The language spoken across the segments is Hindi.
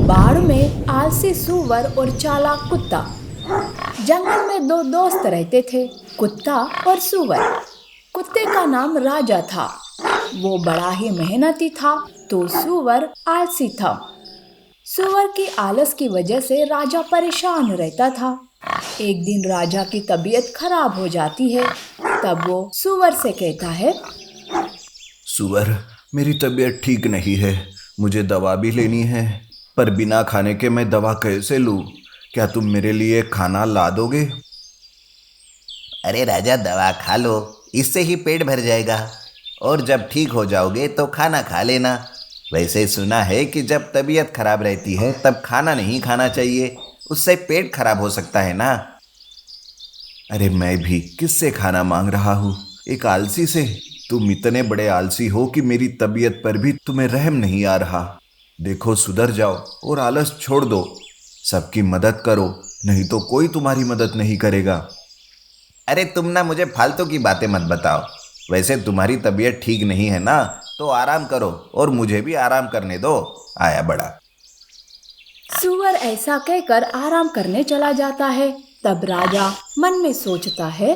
बाड़ में आलसी सूअर और चालाक कुत्ता। जंगल में दो दोस्त रहते थे, कुत्ता और सूअर। कुत्ते का नाम राजा था। वो बड़ा ही मेहनती था, तो सूअर आलसी था। सूअर की आलस की वजह से राजा परेशान रहता था। एक दिन राजा की तबीयत खराब हो जाती है। तब वो सूअर से कहता है, सुअर, मेरी तबीयत ठीक नहीं है। मुझे दवा भी लेनी है, पर बिना खाने के मैं दवा कैसे लूँ? क्या तुम मेरे लिए खाना ला दोगे? अरे राजा, दवा खा लो, इससे ही पेट भर जाएगा। और जब ठीक हो जाओगे तो खाना खा लेना। वैसे सुना है कि जब तबीयत खराब रहती है तब खाना नहीं खाना चाहिए, उससे पेट खराब हो सकता है ना। अरे मैं भी किससे खाना मांग रहा हूँ? एक आलसी से। तुम इतने बड़े आलसी हो कि मेरी तबीयत पर भी तुम्हें रहम नहीं आ रहा। देखो, सुधर जाओ और आलस छोड़ दो। सबकी मदद करो, नहीं तो कोई तुम्हारी मदद नहीं करेगा। अरे तुम ना मुझे फालतू की बातें मत बताओ। वैसे तुम्हारी तबीयत ठीक नहीं है ना, तो आराम करो और मुझे भी आराम करने दो। आया बड़ा। सूअर ऐसा कहकर आराम करने चला जाता है। तब राजा मन में सोचता है,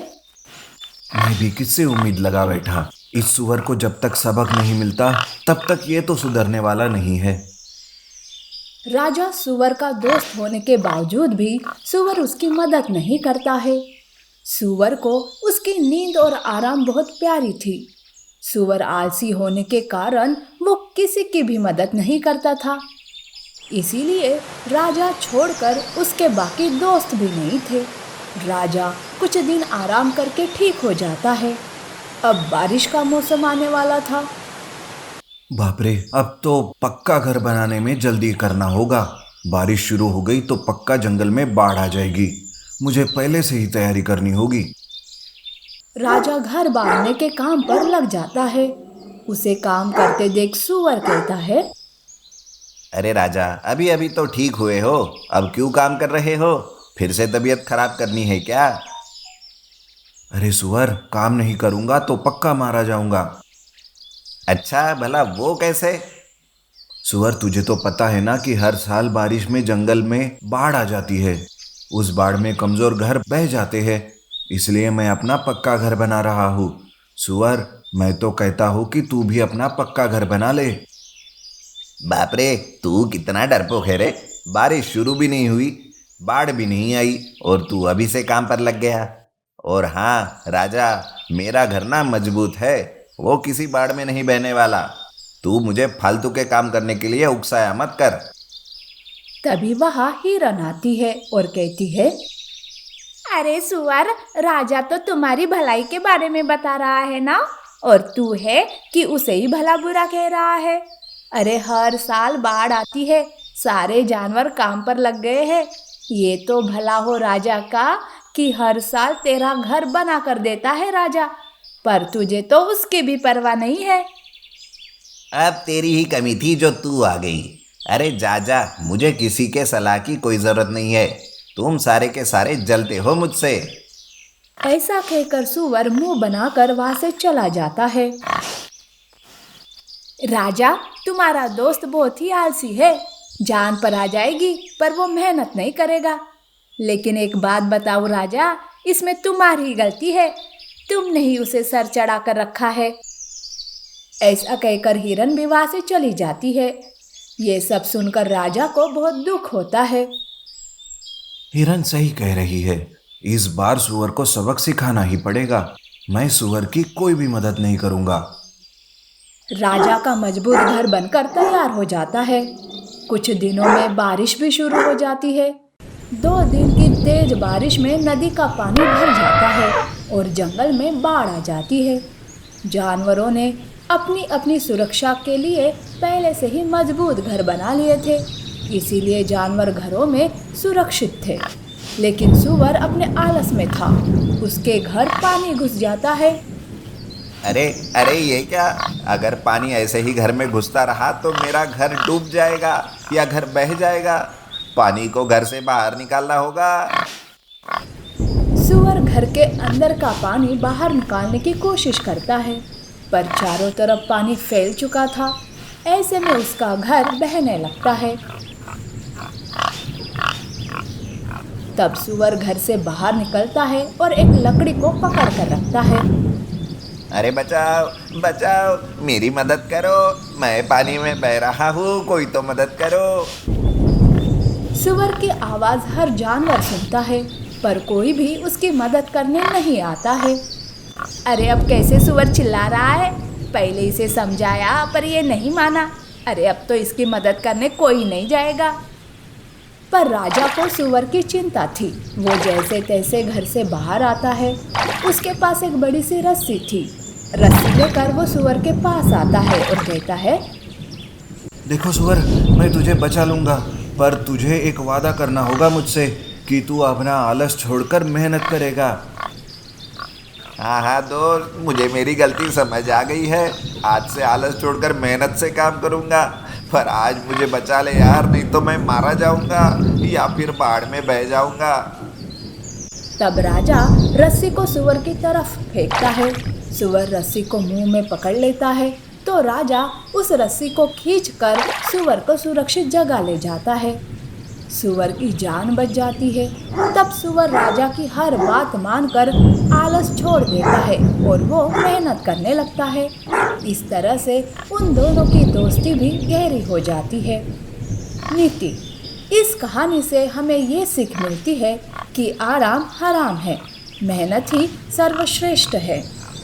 मैं भी किससे उम्मीद लगा बैठा। इस सुअर को जब तक सबक नहीं मिलता तब तक ये तो सुधरने वाला नहीं है। राजा सूअर का दोस्त होने के बावजूद भी सूअर उसकी मदद नहीं करता है। सूअर को उसकी नींद और आराम बहुत प्यारी थी। सूअर आलसी होने के कारण वो किसी की भी मदद नहीं करता था। इसीलिए राजा छोड़कर उसके बाकी दोस्त भी नहीं थे। राजा कुछ दिन आराम करके ठीक हो जाता है। अब बारिश का मौसम आने वाला था। बाप रे, अब तो पक्का घर बनाने में जल्दी करना होगा। बारिश शुरू हो गई तो पक्का जंगल में बाढ़ आ जाएगी। मुझे पहले से ही तैयारी करनी होगी। राजा घर बांधने के काम पर लग जाता है। उसे काम करते देख सूअर कहता है, अरे राजा, अभी अभी तो ठीक हुए हो, अब क्यों काम कर रहे हो? फिर से तबीयत खराब करनी है क्या? अरे सुअर, काम नहीं करूंगा तो पक्का मारा जाऊंगा। अच्छा, भला वो कैसे? सुअर, तुझे तो पता है ना कि हर साल बारिश में जंगल में बाढ़ आ जाती है। उस बाढ़ में कमजोर घर बह जाते हैं। इसलिए मैं अपना पक्का घर बना रहा हूँ। सुअर, मैं तो कहता हूँ कि तू भी अपना पक्का घर बना ले। बाप रे, तू कितना डरपोक है रे। बारिश शुरू भी नहीं हुई, बाढ़ भी नहीं आई, और तू अभी से काम पर लग गया। और हाँ राजा, मेरा घर ना मजबूत है, वो किसी बाढ़ में नहीं बहने वाला। तू मुझे फालतू के काम करने के लिए उकसाया मत कर। तभी वहां हिरन आती है और कहती है, अरे सुअर, राजा तो तुम्हारी भलाई के बारे में बता रहा है ना, और तू है कि उसे ही भला बुरा कह रहा है। अरे हर साल बाढ़ आती है, सारे जानवर काम पर लग गए हैं। ये तो भला हो राजा का कि हर साल तेरा घर बना कर देता है राजा, पर तुझे तो उसकी भी परवाह नहीं है। अब तेरी ही कमी थी जो तू आ गई। अरे जा जा, मुझे किसी के सलाह की कोई ज़रूरत नहीं है। तुम सारे के सारे जलते हो मुझसे। ऐसा कहकर सूअर मुंह बनाकर वहां से चला जाता है। राजा, तुम्हारा दोस्त बहुत ही आलसी है। जान पर आ जाएगी पर वो मेहनत नहीं करेगा। लेकिन एक बात बताओ राजा, इसमें तुम्हारी ही गलती है। तुमने ही उसे सर चढ़ा कर रखा है। ऐसा कहकर हिरन भी वहां से चली जाती है। ये सब सुनकर राजा को बहुत दुख होता है। हिरन सही कह रही है। इस बार सुअर को सबक सिखाना ही पड़ेगा। मैं सुअर की कोई भी मदद नहीं करूंगा। राजा का मजबूत घर बनकर तैयार हो जाता है। कुछ दिनों में बारिश भी शुरू हो जाती है। 2 दिन की तेज बारिश में नदी का पानी भर जाता है और जंगल में बाढ़ आ जाती है। जानवरों ने अपनी अपनी सुरक्षा के लिए पहले से ही मजबूत घर बना लिए थे, इसीलिए जानवर घरों में सुरक्षित थे। लेकिन सूअर अपने आलस में था। उसके घर पानी घुस जाता है। अरे अरे, ये क्या? अगर पानी ऐसे ही घर में घुसता रहा तो मेरा घर डूब जाएगा या घर बह जाएगा। पानी को घर से बाहर निकालना होगा। सूअर घर के अंदर का पानी बाहर निकालने की कोशिश करता है, पर चारों तरफ पानी फैल चुका था। ऐसे में उसका घर बहने लगता है। तब सुअर घर से बाहर निकलता है और एक लकड़ी को पकड़ कर रखता है। अरे बचाओ बचाओ, मेरी मदद करो, मैं पानी में बह रहा हूँ, कोई तो मदद करो। सुअर की आवाज़ हर जानवर सुनता है, पर कोई भी उसकी मदद करने नहीं आता है। अरे अब कैसे सुअर चिल्ला रहा है? पहले इसे समझाया पर ये नहीं माना। अरे अब तो इसकी मदद करने कोई नहीं जाएगा। पर राजा को सुअर की चिंता थी। वो जैसे तैसे घर से बाहर आता है। उसके पास एक बड़ी सी रस्सी थी। रस्सी लेकर वो सुअर के पास आता है और कहता है, देखो सुअर, मैं तुझे बचा लूंगा, पर तुझे एक वादा करना होगा मुझसे कि तू अपना आलस छोड़कर मेहनत करेगा। हाँ हाँ दोस्त, मुझे मेरी गलती समझ आ गई है। आज से आलस छोड़कर मेहनत से काम करूँगा। पर आज मुझे बचा ले यार, नहीं तो मैं मारा जाऊँगा या फिर बाढ़ में बह जाऊँगा। तब राजा रस्सी को सुअर की तरफ फेंकता है। सुअर रस्सी को मुंह में पकड़ लेता है तो राजा उस रस्सी को खींचकर सुअर को सुरक्षित जगह ले जाता है। सुअर की जान बच जाती है। तब सुअर राजा की हर बात मानकर आलस छोड़ देता है और वो मेहनत करने लगता है। इस तरह से उन दोनों की दोस्ती भी गहरी हो जाती है। नीति: इस कहानी से हमें ये सीख मिलती है कि आराम हराम है, मेहनत ही सर्वश्रेष्ठ है।